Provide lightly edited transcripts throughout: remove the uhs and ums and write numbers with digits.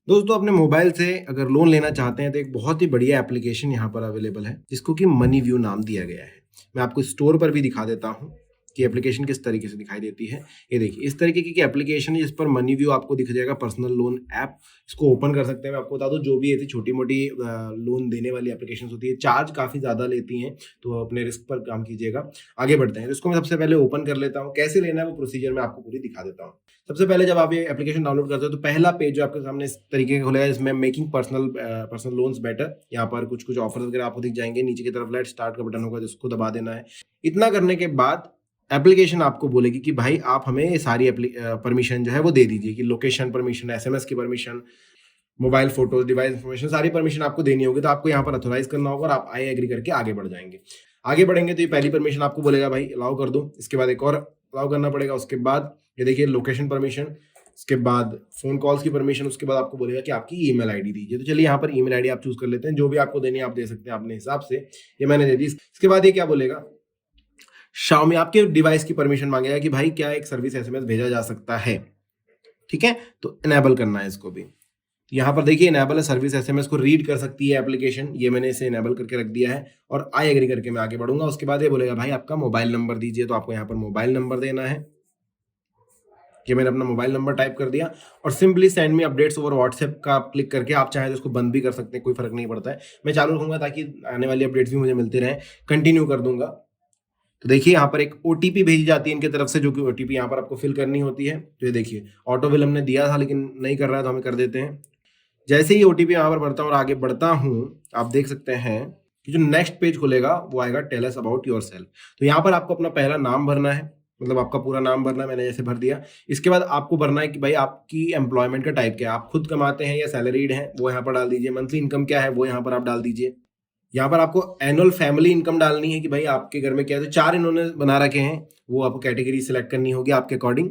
दोस्तों अपने मोबाइल से अगर लोन लेना चाहते हैं तो एक बहुत ही बढ़िया एप्लीकेशन यहाँ पर अवेलेबल है जिसको कि मनी व्यू नाम दिया गया है। मैं आपको स्टोर पर भी दिखा देता हूँ कि एप्लीकेशन किस तरीके से दिखाई देती है। ये देखिए इस तरीके की एप्लीकेशन है जिस पर मनी व्यू आपको दिख जाएगा, पर्सनल लोन ऐप। इसको ओपन कर सकते हैं। मैं आपको बता दूं, जो भी ऐसी छोटी मोटी लोन देने वाली एप्लीकेशन होती है चार्ज काफी ज्यादा लेती हैं, तो अपने रिस्क पर काम कीजिएगा। आगे बढ़ते हैं तो इसको मैं सबसे पहले ओपन कर लेता हूँ। कैसे लेना है वो प्रोसीजर मैं आपको पूरी दिखा देता हूँ। सबसे पहले जब आप ये एप्लीकेशन डाउनलोड करते हो तो पहला पेज जो आपके सामने इस तरीके का खुलेगा, इसमें मेकिंग पर्सनल लोन्स बेटर। यहाँ पर कुछ कुछ ऑफर्स वगैरह आपको दिख जाएंगे। नीचे की तरफ लेट स्टार्ट का बटन होगा जिसको दबा देना है। इतना करने के बाद एप्लीकेशन आपको बोलेगी कि भाई आप हमें ये सारी परमिशन जो है वो दे दीजिए, कि लोकेशन परमिशन, एसएमएस की permission, mobile photos, device information, सारी परमिशन आपको देनी होगी। तो आपको यहाँ पर अथोराइज करना होगा और आप आई एग्री करके आगे बढ़ जाएंगे। आगे बढ़ेंगे तो ये पहली परमिशन आपको बोलेगा भाई अलाउ कर दो। इसके बाद एक और अलाउ करना पड़ेगा। उसके बाद ये देखिए लोकेशन परमिशन, उसके बाद फोन कॉल्स की परमिशन। उसके बाद आपको बोलेगा कि आपकी ईमेल आईडी दीजिए। तो चलिए यहाँ पर ईमेल आईडी आप चूज कर लेते हैं। जो भी आपको देनी है आप दे सकते हैं अपने हिसाब से। ये मैंने दे दी। इसके बाद ये क्या बोलेगा, Xiaomi आपके डिवाइस की परमिशन मांगेगा कि भाई क्या एक सर्विस एसएमएस भेजा जा सकता है। ठीक है, तो इनेबल करना है इसको भी। तो यहाँ पर देखिए इनेबल है, सर्विस एसएमएस को रीड कर सकती है एप्लीकेशन। ये मैंने इसे इनेबल करके रख दिया है और आई एग्री करके मैं आगे बढ़ूंगा। उसके बाद ये बोलेगा भाई आपका मोबाइल नंबर दीजिए। तो आपको यहाँ पर मोबाइल नंबर देना है। कि मैंने अपना मोबाइल नंबर टाइप कर दिया और simply send me updates over WhatsApp का आप क्लिक करके आप चाहें तो इसको बंद भी कर सकते हैं, कोई फर्क नहीं पड़ता है। मैं चालू रखूंगा ताकि आने वाली अपडेट्स भी मुझे मिलते रहें। कंटिन्यू कर दूंगा। तो देखिए यहाँ पर एक ओटीपी भेजी जाती है इनकी तरफ से, जो कि ओटीपी यहाँ पर आपको फिल करनी होती है। तो ये देखिए ऑटो फिल हमने दिया था लेकिन नहीं कर रहा है तो हमें कर देते हैं। जैसे ही ओटीपी यहाँ पर भरता हूँ और आगे बढ़ता हूँ, आप देख सकते हैं कि जो नेक्स्ट पेज खुलेगा वो आएगा tell us about yourself. तो यहाँ पर आपको अपना पहला नाम भरना है, मतलब आपका पूरा नाम भरना है। मैंने जैसे भर दिया। इसके बाद आपको भरना है कि भाई आपकी एम्प्लॉयमेंट का टाइप क्या है, आप खुद कमाते हैं या सैलरीड हैं, वो यहाँ पर डाल दीजिए। मंथली इनकम क्या है वो यहाँ पर आप डाल दीजिए। यहाँ पर आपको एनुअल फैमिली इनकम डालनी है कि भाई आपके घर में क्या है। तो 4 इन्होंने बना रखे हैं, वो आपको कैटेगरी सिलेक्ट करनी होगी आपके अकॉर्डिंग।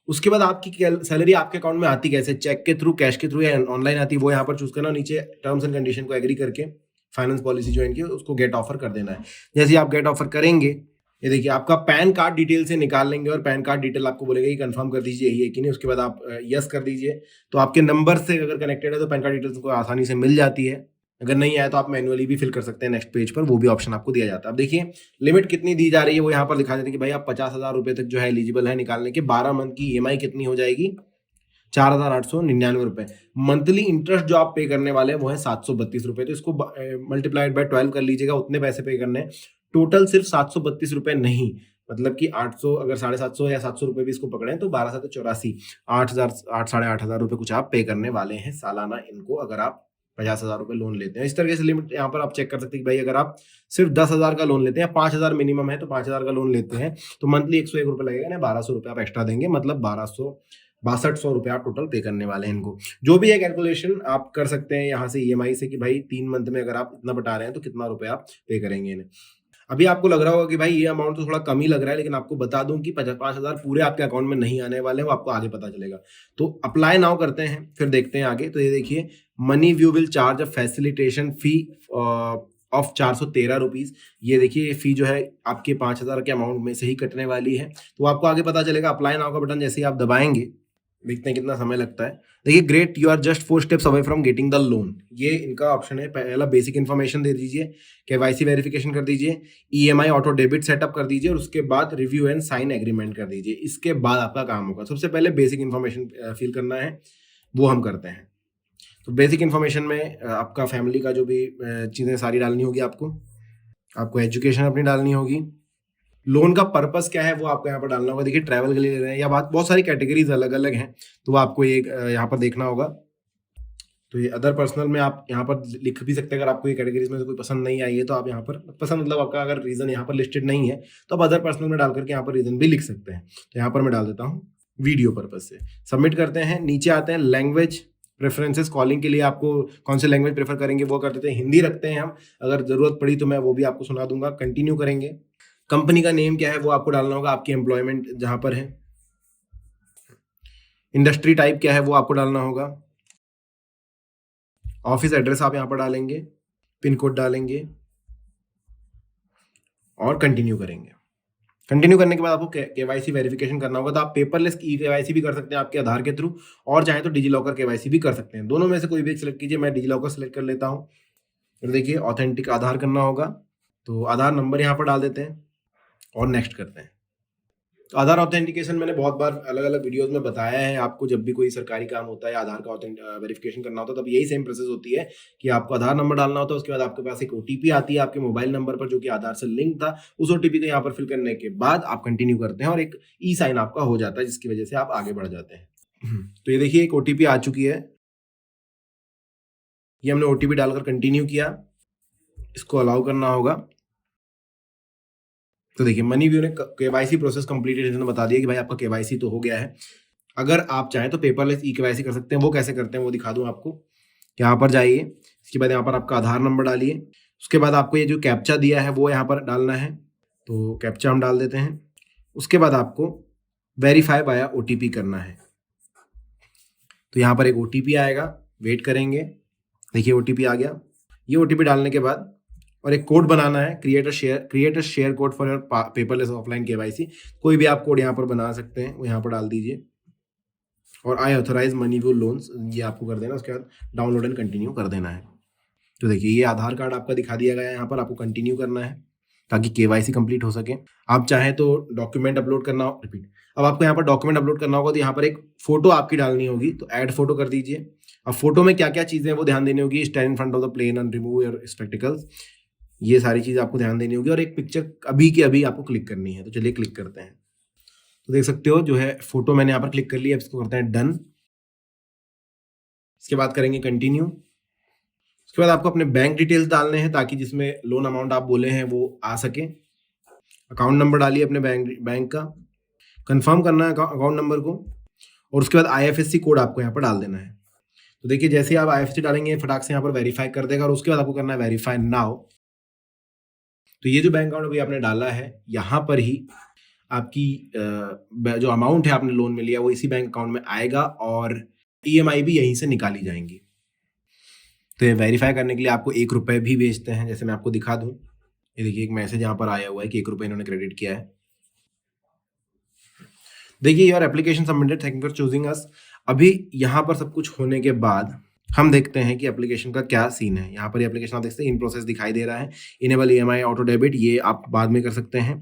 उसके बाद आपकी सैलरी आपके अकाउंट में आती कैसे, चेक के थ्रू, कैश के थ्रू या ऑनलाइन आती है, वो यहाँ पर चूज करना। नीचे टर्म्स एंड कंडीशन को एग्री करके फाइनेंस पॉलिसी ज्वाइन की उसको गेट ऑफर कर देना है। जैसे ही आप गेट ऑफर करेंगे, ये देखिए आपका पैन कार्ड डिटेल से निकाल लेंगे और पैन कार्ड डिटेल आपको बोलेगा कि कंफर्म कर दीजिए यही है कि नहीं। उसके बाद आप यस कर दीजिए। तो आपके नंबर से अगर कनेक्टेड है तो पैन कार्ड डिटेल्स को आसानी से मिल जाती है। अगर नहीं आया तो आप मैन्युअली भी फिल कर सकते हैं नेक्स्ट पेज पर, वो भी ऑप्शन आपको दिया जाता है। अब देखिए लिमिट कितनी दी जा रही है वो यहाँ पर दिखा देते हैं कि भाई आप 50,000 रुपए तक जो है एलिजिबल है निकालने के। 12 मंथ की ईएमआई कितनी हो जाएगी, 4,899 रुपए। मंथली इंटरेस्ट जो आप पे करने वाले हैं वो है 732 रुपए। तो इसको मल्टीप्लाइड बाय 12 कर लीजिएगा, उतने पैसे पे करने हैं। टोटल सिर्फ 732 रुपए नहीं, मतलब कि 800, अगर 750 या 700 रुपए भी इसको पकड़े तो 12,784, 8,000, 8,500 रुपए कुछ आप पे करने वाले हैं सालाना इनको, अगर आप 50,000 रुपए लोन लेते हैं। इस तरीके से लिमिट यहाँ पर आप चेक कर सकते हैं कि भाई अगर आप सिर्फ 10,000 का लोन लेते हैं, 5,000 मिनिमम है तो 5,000 का लोन लेते हैं, तो मंथली 101 रुपए लगेगा ना, 1,200 रुपए आप एक्स्ट्रा देंगे, मतलब 6200 रुपए आप टोटल पे करने वाले हैं इनको। जो भी है कैलकुलेशन आप कर सकते हैं यहाँ से ईएमआई से कि भाई 3 मंथ में अगर आप इतना बता रहे हैं तो कितना रुपए आप पे करेंगे इन्हें। अभी आपको लग रहा होगा कि भाई ये अमाउंट तो थोड़ा कम ही लग रहा है, लेकिन आपको बता दूं कि 5,000 पूरे आपके अकाउंट में नहीं आने वाले हैं, वो आपको आगे पता चलेगा। तो अप्लाई नाउ करते हैं, फिर देखते हैं आगे। तो ये देखिए money view will charge a facilitation fee of 413 rupees. ये देखिए ये फी जो है आपके 5,000 के अमाउंट में से ही कटने वाली है। तो आपको आगे पता चलेगा। अप्लाई नाउ का बटन जैसे ही आप दबाएंगे, देखते हैं कितना समय लगता है। देखिए great, you are just 4 steps away from getting the loan. ये इनका ऑप्शन है। पहला बेसिक इन्फॉर्मेशन दे दीजिए, केवाईसी वेरिफिकेशन कर दीजिए, ईएमआई ऑटो डेबिट सेटअप कर दीजिए और उसके बाद रिव्यू एंड साइन एग्रीमेंट कर दीजिए। इसके बाद आपका काम होगा। सबसे पहले बेसिक इन्फॉर्मेशन फिल करना है, वो हम करते हैं। तो बेसिक इन्फॉर्मेशन में आपका फैमिली का जो भी चीज़ें सारी डालनी होगी आपको एजुकेशन अपनी डालनी होगी, लोन का पर्पस क्या है वो आपको यहाँ पर डालना होगा। देखिए ट्रैवल के लिए ले रहे हैं या बात, बहुत सारी कैटेगरीज अलग अलग हैं, तो वो आपको एक यहाँ पर देखना होगा। तो ये अदर पर्सनल में आप यहाँ पर लिख भी सकते हैं। अगर आपको ये कैटेगरीज में से कोई पसंद नहीं आई है तो आप यहाँ पर पसंद, मतलब आपका अगर रीजन यहाँ पर लिस्टेड नहीं है तो आप अदर पर्सनल में डाल करके यहाँ पर रीजन भी लिख सकते हैं। तो यहाँ पर मैं डाल देता हूँ वीडियो पर्पज से। सबमिट करते हैं। नीचे आते हैं लैंग्वेज प्रेफरेंसेस, कॉलिंग के लिए आपको कौन से लैंग्वेज प्रेफर करेंगे वो कर देते हैं। हिंदी रखते हैं हम, अगर जरूरत पड़ी तो मैं वो भी आपको सुना दूंगा। कंटिन्यू करेंगे। कंपनी का नेम क्या है वो आपको डालना होगा, आपकी एम्प्लॉयमेंट जहां पर है। इंडस्ट्री टाइप क्या है वो आपको डालना होगा। ऑफिस एड्रेस आप यहां पर डालेंगे, पिन कोड डालेंगे और कंटिन्यू करेंगे। कंटिन्यू करने के बाद आपको केवाईसी वेरिफिकेशन करना होगा, तो आप पेपरलेस ई केवाईसी भी कर सकते हैं आपके आधार के थ्रू, और चाहे तो डिजी लॉकर केवाईसी भी कर सकते हैं। दोनों में से कोई भी सिलेक्ट कीजिए। मैं डिजी लॉकर सिलेक्ट कर लेता हूँ। फिर देखिए ऑथेंटिक आधार करना होगा, तो आधार नंबर यहाँ पर डाल देते हैं और नेक्स्ट करते हैं। तो आधार ऑथेंटिकेशन मैंने बहुत बार अलग अलग वीडियोस में बताया है आपको। जब भी कोई सरकारी काम होता है, आधार का वेरिफिकेशन करना होता है, तब यही सेम प्रोसेस होती है कि आपको आधार नंबर डालना होता है। उसके बाद आपके पास एक ओटीपी आती है आपके मोबाइल नंबर पर, जो कि आधार से लिंक था। उस ओटीपी को यहाँ पर फिल करने के बाद आप कंटिन्यू करते हैं और एक ई साइन आपका हो जाता है, जिसकी वजह से आप आगे बढ़ जाते हैं। तो ये देखिए एक ओटीपी आ चुकी है, ये हमने ओटीपी डालकर कंटिन्यू किया, इसको अलाउ करना होगा। तो देखिए मनी व्यू ने केवाईसी प्रोसेस कंप्लीटेड इन्होंने बता दिया कि भाई आपका केवाईसी तो हो गया है। अगर आप चाहें तो पेपरलेस ई केवाईसी कर सकते हैं। वो कैसे करते हैं वो दिखा दूं आपको। यहाँ पर जाइए, इसके बाद यहाँ पर आपका आधार नंबर डालिए, उसके बाद आपको ये जो कैप्चा दिया है वो यहाँ पर डालना है, तो कैप्चा हम डाल देते हैं। उसके बाद आपको वेरीफाई बाया ओटीपी करना है, तो यहाँ पर एक ओटीपी आएगा, वेट करेंगे। देखिए ओटीपी आ गया। ये ओटीपी डालने के बाद और एक कोड बनाना है, create a share code for your paperless offline KYC. कोई भी आप कोड यहाँ पर बना सकते हैं, वो यहाँ पर डाल दीजिए। और I authorize money view loans, ये आपको कर देना। उसके बाद डाउनलोड एंड कंटिन्यू कर देना है। तो देखिए ये आधार कार्ड आपका दिखा दिया गया है, यहाँ पर आपको कंटिन्यू करना है ताकि केवाईसी कंप्लीट हो सके। आप चाहें तो डॉक्यूमेंट अपलोड करना हो, रिपीट। अब आपको यहाँ पर डॉक्यूमेंट अपलोड करना होगा, तो यहाँ पर एक फोटो आपकी डालनी होगी, तो ऐड फोटो कर दीजिए। अब फोटो में क्या क्या चीजें हैं वो ध्यान देनी होगी। Stand in front of the plane and remove your spectacles, ये सारी चीजें आपको ध्यान देनी होगी। और एक पिक्चर अभी के अभी आपको क्लिक करनी है, तो चलिए क्लिक करते हैं। तो देख सकते हो जो है फोटो मैंने यहाँ पर क्लिक कर लिया। अब इसको करते हैं डन। इसके बाद करेंगे कंटिन्यू। उसके बाद आपको अपने बैंक डिटेल्स डालने हैं ताकि जिसमें लोन अमाउंट आप बोले हैं वो आ सके। अकाउंट नंबर डालिए अपने बैंक का, कंफर्म करना है अकाउंट नंबर को, और उसके बाद आईएफएससी कोड आपको यहाँ पर डाल देना है। तो देखिए जैसे ही आप आईएफएससी डालेंगे फटाक से यहाँ पर वेरीफाई कर देगा, और उसके बाद आपको करना है वेरीफाई नाउ। तो ये जो बैंक अकाउंट अभी आपने डाला है, यहाँ पर ही आपकी जो अमाउंट है आपने लोन में लिया वो इसी बैंक अकाउंट में आएगा, और ईएमआई भी यहीं से निकाली जाएंगी। तो ये वेरीफाई करने के लिए आपको 1 रुपये भी भेजते हैं, जैसे मैं आपको दिखा दूं। ये देखिए एक मैसेज यहाँ पर आया हुआ है कि 1 रुपये इन्होंने क्रेडिट किया है। देखिए your application submitted, thank you for choosing us. अभी यहाँ पर सब कुछ होने के बाद हम देखते हैं कि एप्लीकेशन का क्या सीन है। यहाँ पर एप्लीकेशन आप देख सकते हैं इन प्रोसेस दिखाई दे रहा है। इनेबल ईएमआई ऑटो डेबिट, ये आप बाद में कर सकते हैं।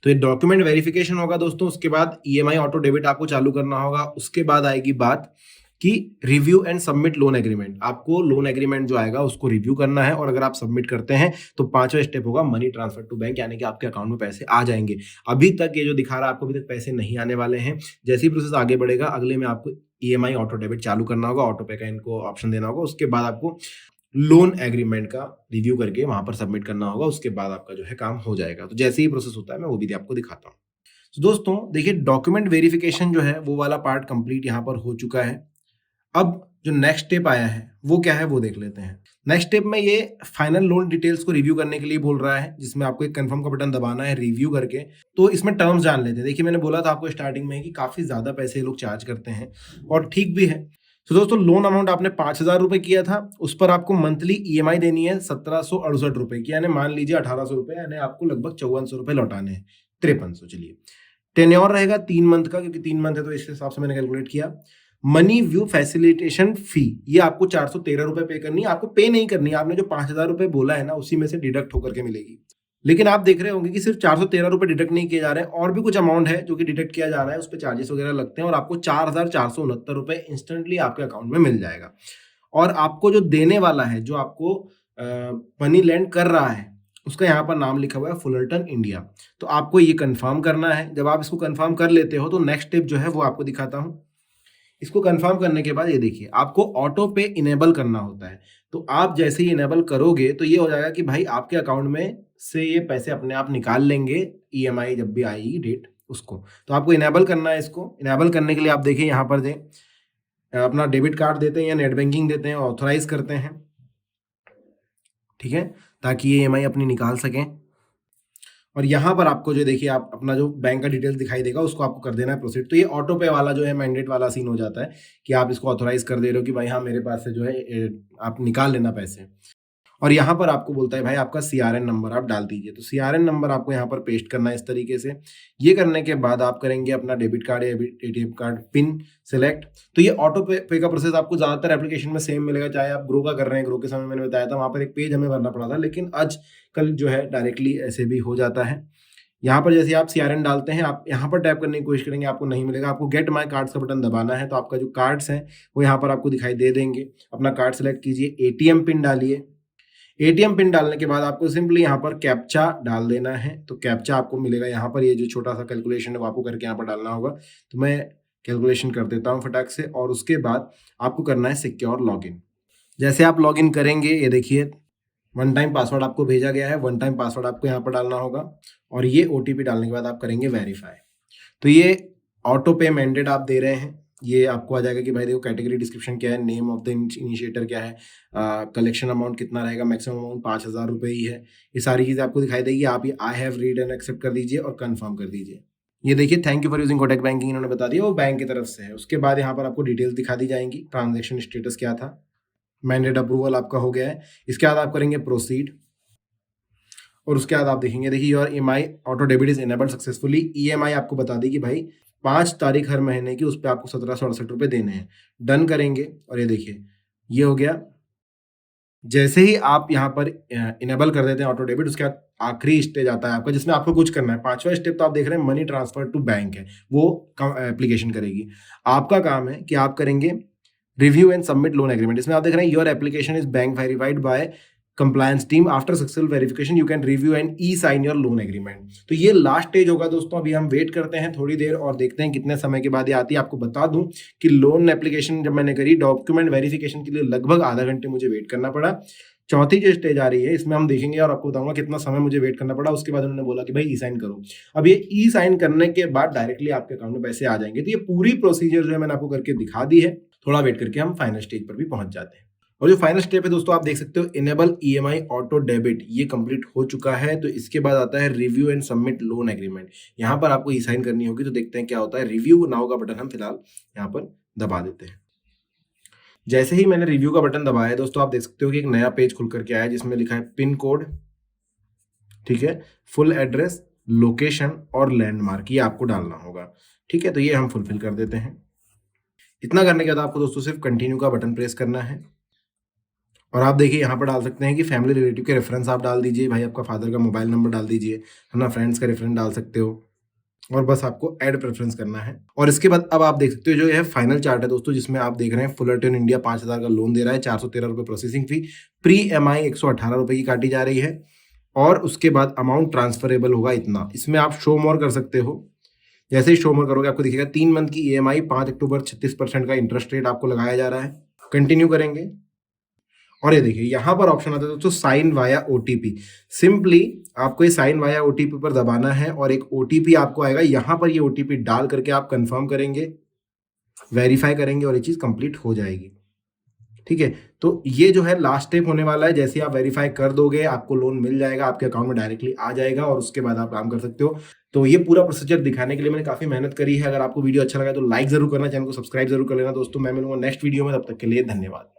तो ये डॉक्यूमेंट वेरिफिकेशन होगा दोस्तों, उसके बाद ईएमआई ऑटो डेबिट आपको चालू करना होगा। उसके बाद आएगी बात कि review and submit loan agreement. आपको लोन एग्रीमेंट जो आएगा उसको रिव्यू करना है, और अगर आप सबमिट करते हैं तो 5वां स्टेप होगा मनी ट्रांसफर टू बैंक, यानी कि आपके अकाउंट में पैसे आ जाएंगे। अभी तक ये जो दिखा रहा है आपको, अभी तक पैसे नहीं आने वाले हैं। जैसे ही प्रोसेस आगे बढ़ेगा, अगले में आपको ईएमआई ऑटो डेबिट चालू करना होगा, ऑटो पे का इनको ऑप्शन देना होगा। उसके बाद आपको लोन एग्रीमेंट का रिव्यू करके वहां पर सबमिट करना होगा। उसके बाद आपका जो है काम हो जाएगा। तो जैसे ही प्रोसेस होता है मैं वो भी आपको दिखाता हूँ। तो दोस्तों देखिए डॉक्यूमेंट वेरिफिकेशन जो है वो वाला पार्ट कंप्लीट यहाँ पर हो चुका है। अब जो नेक्स्ट स्टेप आया है वो क्या है वो देख लेते हैं। नेक्स्ट स्टेप में ये फाइनल लोन डिटेल्स को रिव्यू करने के लिए बोल रहा है, जिसमें आपको एक कंफर्म का बटन दबाना है रिव्यू करके। तो इसमें टर्म्स जान लेते हैं। देखिए मैंने बोला था आपको स्टार्टिंग में कि काफी ज्यादा पैसे ये लोग चार्ज करते हैं, और ठीक भी है। तो दोस्तों लोन अमाउंट आपने 5,000 रुपए किया था, उस पर आपको मंथली ईएमआई देनी है 1768 रुपए की, यानी मान लीजिए 1800 रुपए, यानी आपको लगभग 5400 रुपए लौटाने हैं, 5300। चलिए टेन्योर रहेगा 3 मंथ का, क्योंकि 3 मंथ है तो इस हिसाब से मैंने कैलकुलेट किया। मनी व्यू फैसिलिटेशन फी, ये आपको 413 रुपए पे करनी है। आपको पे नहीं करनी है, आपने जो 5,000 रुपए बोला है ना उसी में से डिडक्ट होकर के मिलेगी। लेकिन आप देख रहे होंगे कि सिर्फ 413 रुपए डिडक्ट नहीं किए जा रहे हैं, और भी कुछ अमाउंट है जो कि डिडक्ट किया जा रहा है, उस पर चार्जेस वगैरह लगते हैं, और आपको 4,469 रुपए इंस्टेंटली आपके अकाउंट में मिल जाएगा। और आपको जो देने वाला है, जो आपको मनी लैंड कर रहा है, उसका यहाँ पर नाम लिखा हुआ है फुलरटन इंडिया। तो आपको ये कंफर्म करना है। जब आप इसको कंफर्म कर लेते हो तो नेक्स्ट स्टेप जो है वो आपको दिखाता हूँ। इसको कंफर्म करने के बाद ये देखिए आपको ऑटो पे इनेबल करना होता है। तो आप जैसे ही इनेबल करोगे तो ये हो जाएगा कि भाई आपके अकाउंट में से ये पैसे अपने आप निकाल लेंगे, ईएमआई जब भी आएगी डेट उसको। तो आपको इनेबल करना है। इसको इनेबल करने के लिए आप देखिए यहाँ पर अपना डेबिट कार्ड देते हैं या नेट बैंकिंग देते हैं, ऑथोराइज करते हैं, ठीक है, ताकि ये ईएमआई अपनी निकाल सकें। और यहाँ पर आपको जो देखिए आप अपना जो बैंक का डिटेल्स दिखाई देगा उसको आपको कर देना है प्रोसीड। तो ये ऑटो पे वाला जो है मैंडेट वाला सीन हो जाता है कि आप इसको ऑथोराइज कर दे रहे हो कि भाई हाँ मेरे पास से जो है आप निकाल लेना पैसे। और यहाँ पर आपको बोलता है भाई आपका सीआरएन नंबर आप डाल दीजिए। तो सीआरएन नंबर आपको यहाँ पर पेस्ट करना है इस तरीके से। ये करने के बाद आप करेंगे अपना डेबिट कार्ड या एटीएम कार्ड पिन सिलेक्ट। तो ये ऑटो पे का प्रोसेस आपको ज़्यादातर एप्लीकेशन में सेम मिलेगा, चाहे आप ग्रो का कर रहे हैं। ग्रो के समय मैंने बताया था वहाँ पर एक पेज हमें भरना पड़ा था, लेकिन आजकल जो है डायरेक्टली ऐसे भी हो जाता है। यहाँ पर जैसे आप सीआरएन डालते हैं, आप यहाँ पर टैप करने की कोशिश करेंगे, आपको नहीं मिलेगा। आपको गेट माय कार्ड्स का बटन दबाना है, तो आपका जो कार्ड्स हैं वो यहाँ पर आपको दिखाई दे देंगे। अपना कार्ड सेलेक्ट कीजिए, एटीएम पिन डालिए। एटीएम पिन डालने के बाद आपको सिंपली यहाँ पर कैप्चा डाल देना है। तो कैप्चा आपको मिलेगा यहाँ पर, ये जो छोटा सा कैलकुलेशन है वो आपको करके यहाँ पर डालना होगा। तो मैं कैलकुलेशन कर देता हूँ फटाक से, और उसके बाद आपको करना है सिक्योर लॉगिन। जैसे आप लॉगिन करेंगे, ये देखिए वन टाइम पासवर्ड आपको भेजा गया है। वन टाइम पासवर्ड आपको यहाँ पर डालना होगा, और ये ओटीपी डालने के बाद आप करेंगे वेरीफाई। तो ये ऑटो पे मैंडेट आप दे रहे हैं। ये आपको आ जाएगा कि भाई देखो कैटेगरी डिस्क्रिप्शन क्या है, नेम ऑफ द इनिशिएटर क्या है, कलेक्शन अमाउंट कितना रहेगा, मैक्सिमम अमाउंट 5,000 रुपये ही है। ये सारी चीज़ें आपको दिखाई देगी। आप ये I have read and accept कर दीजिए और कंफर्म कर दीजिए। ये देखिए thank you for using Kotak banking, इन्होंने बता दिया वो बैंक की तरफ से है। उसके बाद यहाँ पर आपको डिटेल्स दिखा दी जाएंगी, ट्रांजेक्शन स्टेटस क्या था, मैंडेट अप्रूवल आपका हो गया है। इसके बाद आप करेंगे प्रोसीड, और उसके बाद आप देखेंगे, देखिए your EMI auto debit is enabled successfully. EMI आपको बता दी कि भाई 5 तारीख हर महीने की, उस पर आपको 1768 रुपये देने हैं। डन करेंगे, और ये देखिए ये हो गया। जैसे ही आप यहाँ पर इनेबल कर देते हैं ऑटो डेबिट, उसके बाद आखिरी स्टेज आता है आपका, जिसमें आपको कुछ करना है। 5वां स्टेप तो आप देख रहे हैं मनी ट्रांसफर टू बैंक है, वो एप्लीकेशन करेगी। आपका काम है कि आप करेंगे review and submit loan agreement. इसमें आप देख रहे हैं your application is bank verified by compliance team, after successful verification you can review and e sign your loan agreement. तो ये लास्ट स्टेज होगा दोस्तों। अभी हम वेट करते हैं थोड़ी देर और देखते हैं कितने समय के बाद ये आती है। आपको बता दूं कि लोन एप्लीकेशन जब मैंने करी, डॉक्यूमेंट वेरिफिकेशन के लिए लगभग आधा घंटे मुझे वेट करना पड़ा। चौथी जो स्टेज आ रही है, इसमें हम देखेंगे और आपको बताऊंगा कितना समय मुझे वेट करना पड़ा। उसके बाद उन्होंने बोला कि भाई ई साइन करो। अब ये ई साइन करने के बाद डायरेक्टली आपके अकाउंट में पैसे आ जाएंगे। तो ये पूरी प्रोसीजर जो है मैंने आपको करके दिखा दी है। थोड़ा वेट करके हम फाइनल स्टेज पर भी पहुंच जाते हैं। और जो फाइनल स्टेप है दोस्तों, आप देख सकते हो इनेबल ईएमआई ऑटो डेबिट, ये कंप्लीट हो चुका है। तो इसके बाद आता है review and submit loan agreement. यहाँ पर आपको ई साइन करनी होगी। तो देखते हैं क्या होता है। रिव्यू नाउ का बटन हम फिलहाल यहाँ पर दबा देते हैं। जैसे ही मैंने रिव्यू का बटन दबाया दोस्तों, आप देख सकते हो कि एक नया पेज खुल करके आया, जिसमें लिखा है पिन कोड, ठीक है, फुल एड्रेस, लोकेशन और लैंडमार्क, ये आपको डालना होगा। ठीक है, तो ये हम फुलफिल कर देते हैं। इतना करने के बाद आपको दोस्तों सिर्फ कंटिन्यू का बटन प्रेस करना है। और आप देखिए यहाँ पर डाल सकते हैं कि फैमिली रिलेटिव के रेफरेंस आप डाल दीजिए, भाई आपका फादर का मोबाइल नंबर डाल दीजिए, है ना, फ्रेंड्स का रेफरेंस डाल सकते हो, और बस आपको ऐड प्रेफरेंस करना है। और इसके बाद अब आप देख सकते हो जो यह फाइनल चार्ट है दोस्तों, जिसमें आप देख रहे हैं फुलरटन इंडिया 5,000 का लोन दे रहा है, 413 रुपये प्रोसेसिंग फी, प्री एमआई 118 रुपये की काटी जा रही है, और उसके बाद अमाउंट ट्रांसफरेबल होगा इतना। इसमें आप शो मोर कर सकते हो। जैसे ही शो मोर करोगे आपको दिखेगा 3 मंथ की ईएमआई, 5 अक्टूबर 36% का इंटरेस्ट रेट आपको लगाया जा रहा है। कंटिन्यू करेंगे, और ये देखिए यहाँ पर ऑप्शन आता है दोस्तों साइन वाया ओटीपी। सिंपली आपको ये साइन वाया ओटीपी पर दबाना है, और एक ओटीपी आपको आएगा। यहाँ पर ये ओटीपी डाल करके आप कंफर्म करेंगे, वेरीफाई करेंगे, और ये चीज़ कंप्लीट हो जाएगी। ठीक है, तो ये जो है लास्ट स्टेप होने वाला है। जैसे आप वेरीफाई कर दोगे, आपको लोन मिल जाएगा, आपके अकाउंट में डायरेक्टली आ जाएगा, और उसके बाद आप काम कर सकते हो। तो ये पूरा प्रोसीजर दिखाने के लिए मैंने काफी मेहनत करी है। अगर आपको वीडियो अच्छा लगा तो लाइक जरूर करना, चैनल को सब्सक्राइब जरूर कर लेना दोस्तों। मैं मिलूंगा नेक्स्ट वीडियो में, तब तक के लिए धन्यवाद।